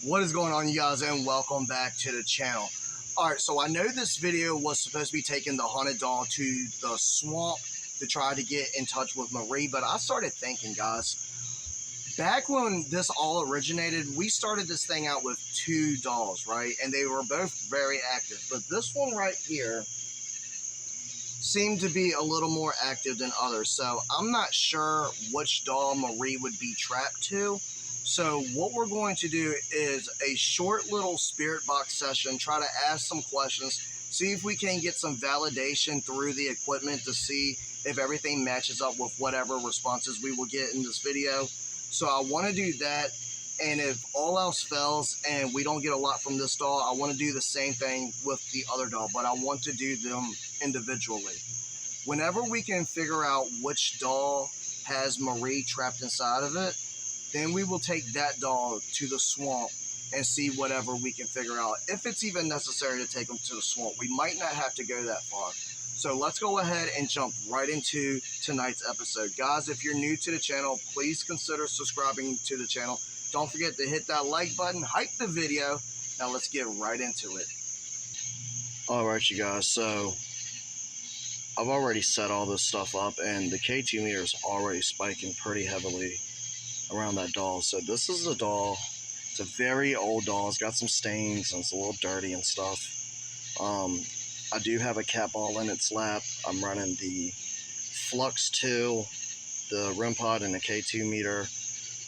What is going on, you guys, and welcome back to the channel. Alright, so I know this video was supposed to be taking the haunted doll to the swamp to try to get in touch with Marie, but I started thinking, guys, back when this all originated, we started this thing out with 2 dolls, right? And they were both very active, but this one right here seemed to be a little more active than others, so I'm not sure which doll Marie would be trapped to. So what we're going to do is a short little spirit box session, try to ask some questions, see if we can get some validation through the equipment to see if everything matches up with whatever responses we will get in this video. So I want to do that, and if all else fails and we don't get a lot from this doll, I want to do the same thing with the other doll, but I want to do them individually. Whenever we can figure out which doll has Marie trapped inside of it, then we will take that doll to the swamp and see whatever we can figure out. If it's even necessary to take them to the swamp, we might not have to go that far. So let's go ahead and jump right into tonight's episode. Guys, if you're new to the channel, please consider subscribing to the channel. Don't forget to hit that like button, hype the video. Now let's get right into it. Alright, you guys, so I've already set all this stuff up, and the K2 meter is already spiking pretty heavily around that doll. So this is the doll. It's a very old doll. It's got some stains and it's a little dirty and stuff. I do have a cat ball in its lap. I'm running the Flux 2, the REM pod, and the K2 meter.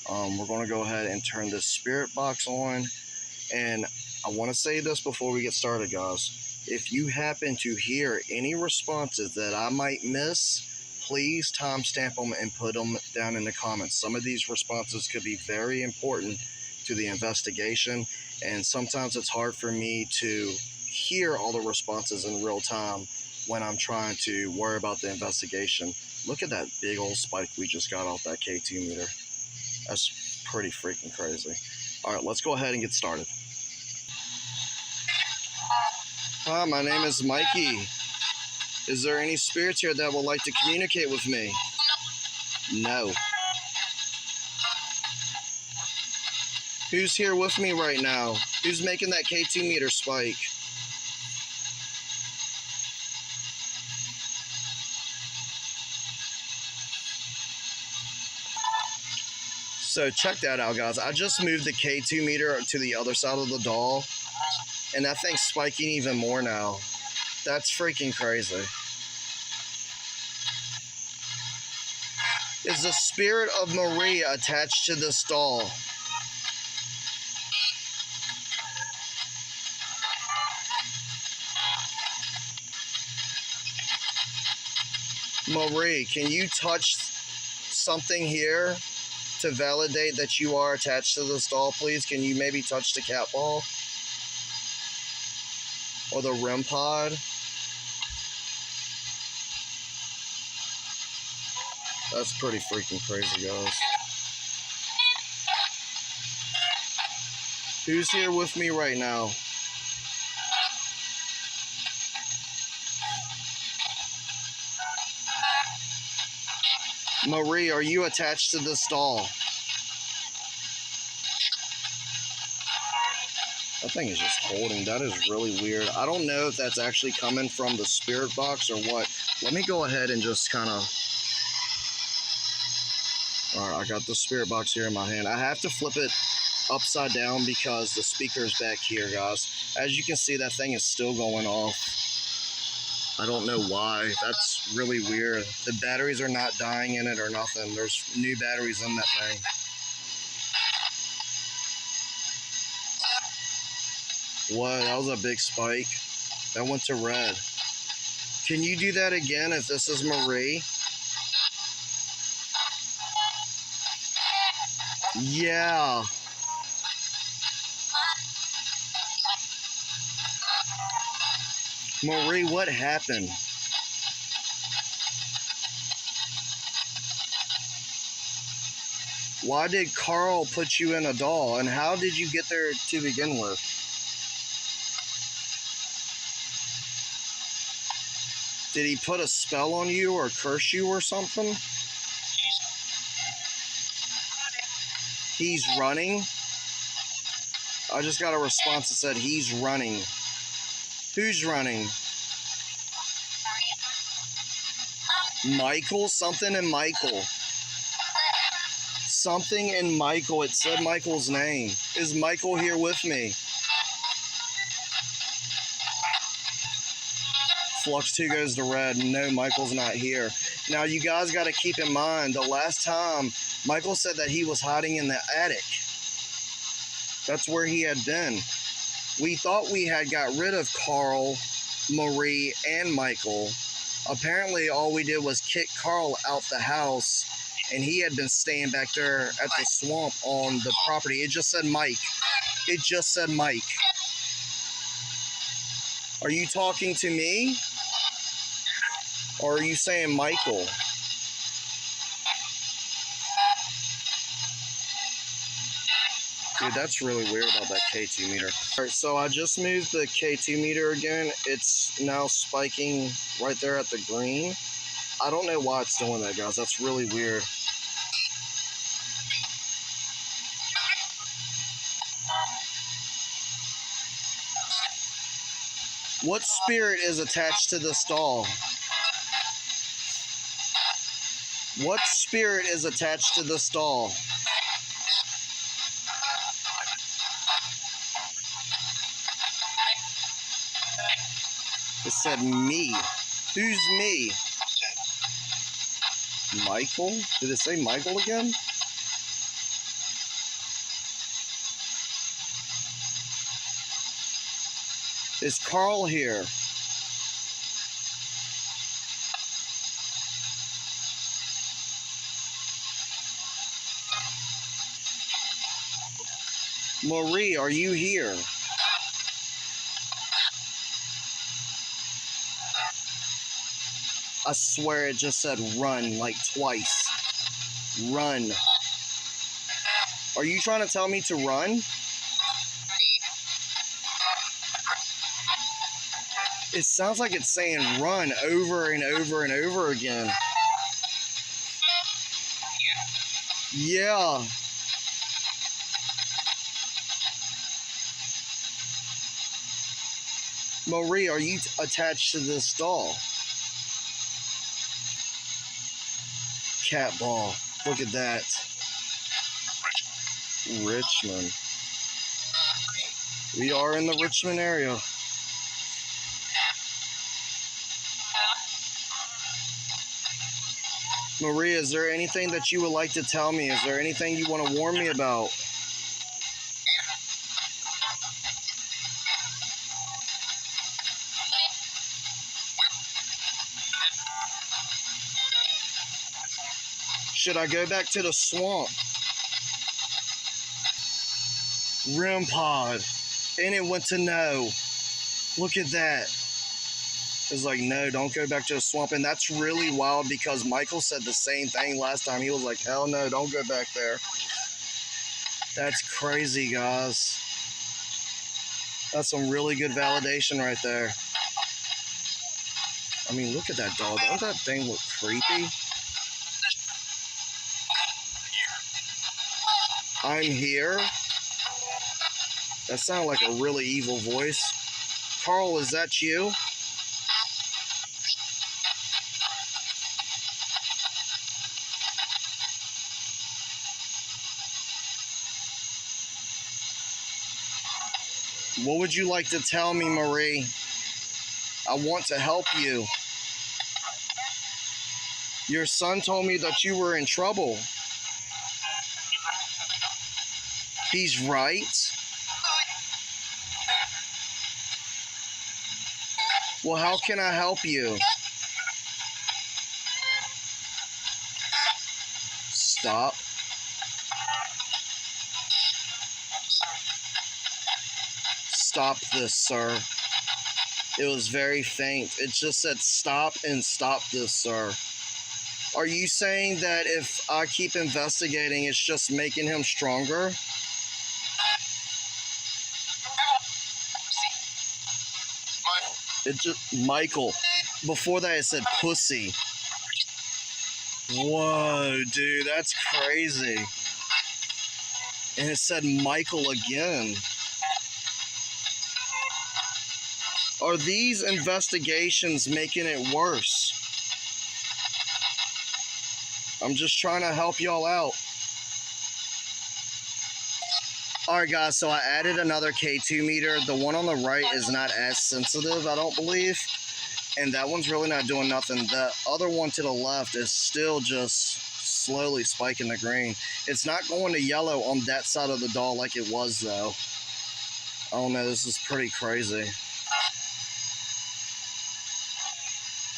We're going to go ahead and turn this spirit box on. And I want to say this before we get started, guys. If you happen to hear any responses that I might miss, please timestamp them and put them down in the comments. Some of these responses could be very important to the investigation, and sometimes it's hard for me to hear all the responses in real time when I'm trying to worry about the investigation. Look at that big old spike we just got off that K2 meter. That's pretty freaking crazy. All right, let's go ahead and get started. Hi, my name is Mikey. Is there any spirits here that would like to communicate with me? No. Who's here with me right now? Who's making that K2 meter spike? So check that out, guys. I just moved the K2 meter to the other side of the doll, and that thing's spiking even more now. That's freaking crazy. Is the spirit of Marie attached to this doll? Marie, can you touch something here to validate that you are attached to this doll, please? Can you maybe touch the cat ball? Or the REM pod? That's pretty freaking crazy, guys. Who's here with me right now? Marie, are you attached to this doll? That thing is just holding. That is really weird. I don't know if that's actually coming from the spirit box or what. Let me go ahead and just kind of... Alright, I got the spirit box here in my hand. I have to flip it upside down because the speaker's back here, guys. As you can see, that thing is still going off. I don't know why. That's really weird. The batteries are not dying in it or nothing. There's new batteries in that thing. Whoa, that was a big spike. That went to red. Can you do that again if this is Marie? Yeah. Marie, what happened? Why did Carl put you in a doll, and how did you get there to begin with? Did he put a spell on you or curse you or something? He's running. I just got a response that said he's running. Who's running? Michael? Something in Michael. Something in Michael. It said Michael's name. Is Michael here with me? Flux 2 goes to red. No, Michael's not here. Now, you guys got to keep in mind, the last time, Michael said that he was hiding in the attic. That's where he had been. We thought we had got rid of Carl, Marie, and Michael. Apparently, all we did was kick Carl out the house, and he had been staying back there at the swamp on the property. It just said Mike. It just said Mike. Are you talking to me? Or are you saying Michael? Dude, that's really weird about that K2 meter. All right, so I just moved the K2 meter again. It's now spiking right there at the green. I don't know why it's doing that, guys. That's really weird. What spirit is attached to the stall? What spirit is attached to the stall? It said me. Who's me? Michael? Did it say Michael again? Is Carl here? Marie, are you here? I swear it just said run like twice. Run. Are you trying to tell me to run? It sounds like it's saying run over and over and over again. Yeah. Marie, are you attached to this doll? Cat ball. Look at that. Richmond. We are in the Richmond area. Maria, is there anything that you would like to tell me? Is there anything you want to warn me about? Should I go back to the swamp? REM pod. And it went to no. Look at that. It's like, no, don't go back to the swamp. And that's really wild because Michael said the same thing last time. He was like, hell no, don't go back there. That's crazy, guys. That's some really good validation right there. I mean, look at that dog. Doesn't that thing look creepy? I'm here. That sounded like a really evil voice. Carl, is that you? What would you like to tell me, Marie? I want to help you. Your son told me that you were in trouble. He's right. Well, how can I help you? Stop. Stop this, sir. It was very faint. It just said stop and stop this, sir. Are you saying that if I keep investigating, it's just making him stronger? It just Michael. Before that, it said pussy. Whoa, dude, that's crazy. And it said Michael again. Are these investigations making it worse? I'm just trying to help y'all out. Alright guys, so I added another K2 meter. The one on the right is not as sensitive, I don't believe. And that one's really not doing nothing. The other one to the left is still just slowly spiking the green. It's not going to yellow on that side of the doll like it was though. I don't know, this is pretty crazy.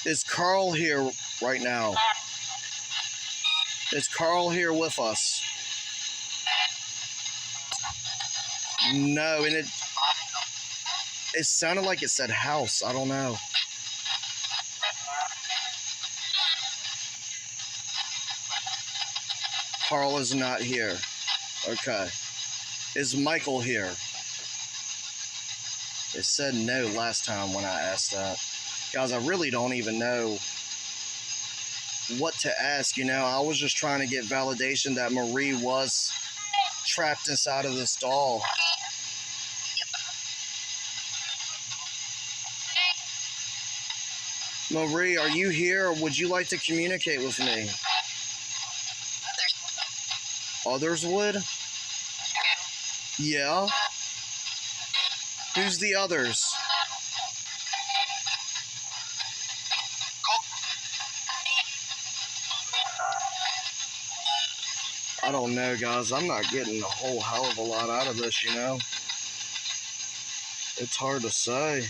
Is Carl here right now? Is Carl here with us? No, and it sounded like it said house. I don't know. Carl is not here. Okay. Is Michael here? It said no last time when I asked that. Guys, I really don't even know what to ask, you know. I was just trying to get validation that Marie was trapped inside of this doll. Marie, are you here, or would you like to communicate with me? Others would? Yeah? Who's the others? I don't know, guys. I'm not getting a whole hell of a lot out of this, you know? It's hard to say.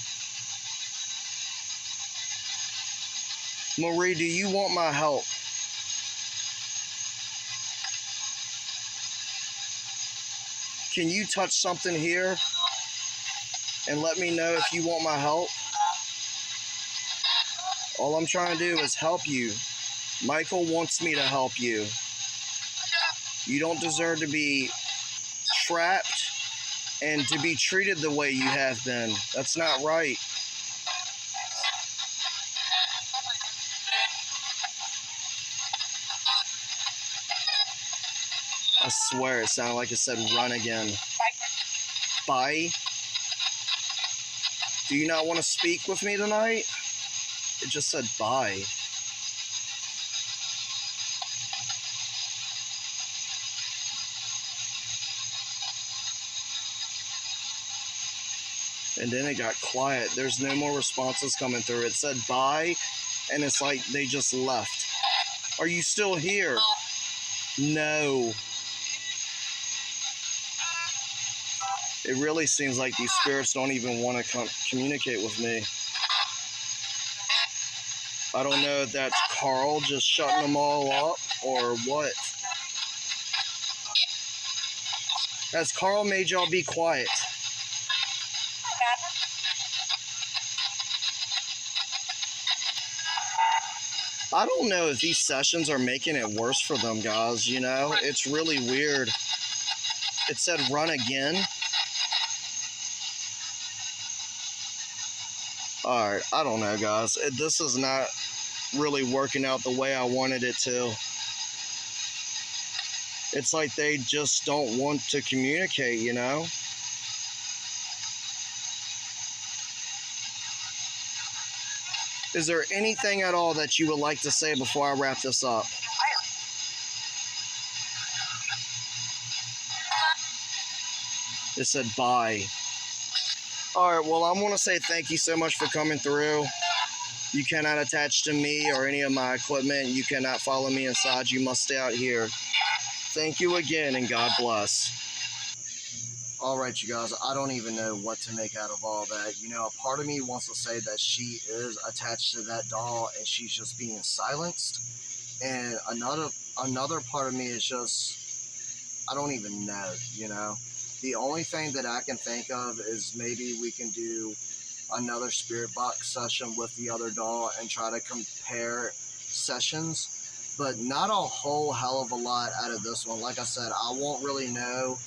Marie, do you want my help? Can you touch something here and let me know if you want my help? All I'm trying to do is help you. Michael wants me to help you. You don't deserve to be trapped and to be treated the way you have been. That's not right. I swear it sounded like it said run again. Bye. Do you not want to speak with me tonight? It just said bye. And then it got quiet. There's no more responses coming through. It said bye, and it's like they just left. Are you still here? No. It really seems like these spirits don't even want to communicate with me. I don't know if that's Carl just shutting them all up or what. Has Carl made y'all be quiet? I don't know if these sessions are making it worse for them, guys, you know? It's really weird. It said run again. Alright, I don't know, guys. This is not really working out the way I wanted it to. It's like they just don't want to communicate, you know? Is there anything at all that you would like to say before I wrap this up? It said bye. Alright, well, I want to say thank you so much for coming through. You cannot attach to me or any of my equipment. You cannot follow me inside. You must stay out here. Thank you again, and God bless. Alright, you guys, I don't even know what to make out of all that. You know, a part of me wants to say that she is attached to that doll and she's just being silenced. And another part of me is just, I don't even know, you know. The only thing that I can think of is maybe we can do another spirit box session with the other doll and try to compare sessions. But not a whole hell of a lot out of this one. Like I said, I won't really know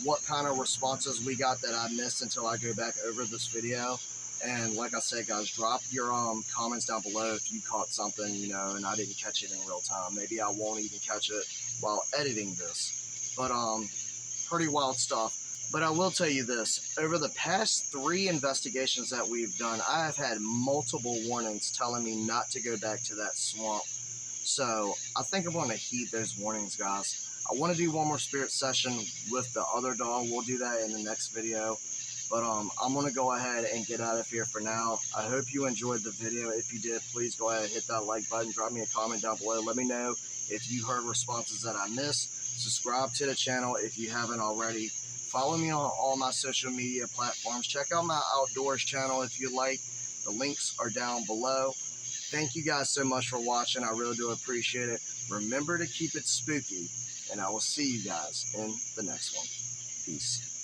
what kind of responses we got that I missed until I go back over this video. And like I said, guys, drop your comments down below if you caught something, you know, and I didn't catch it in real time. Maybe I won't even catch it while editing this. But pretty wild stuff. But I will tell you this, over the past 3 investigations that we've done, I have had multiple warnings telling me not to go back to that swamp. So I think I'm going to heed those warnings, guys. I want to do one more spirit session with the other dog. We'll do that in the next video. But I'm going to go ahead and get out of here for now. I hope you enjoyed the video. If you did, please go ahead and hit that like button. Drop me a comment down below. Let me know if you heard responses that I missed. Subscribe to the channel if you haven't already. Follow me on all my social media platforms. Check out my outdoors channel if you like. The links are down below. Thank you guys so much for watching. I really do appreciate it. Remember to keep it spooky, and I will see you guys in the next one. Peace.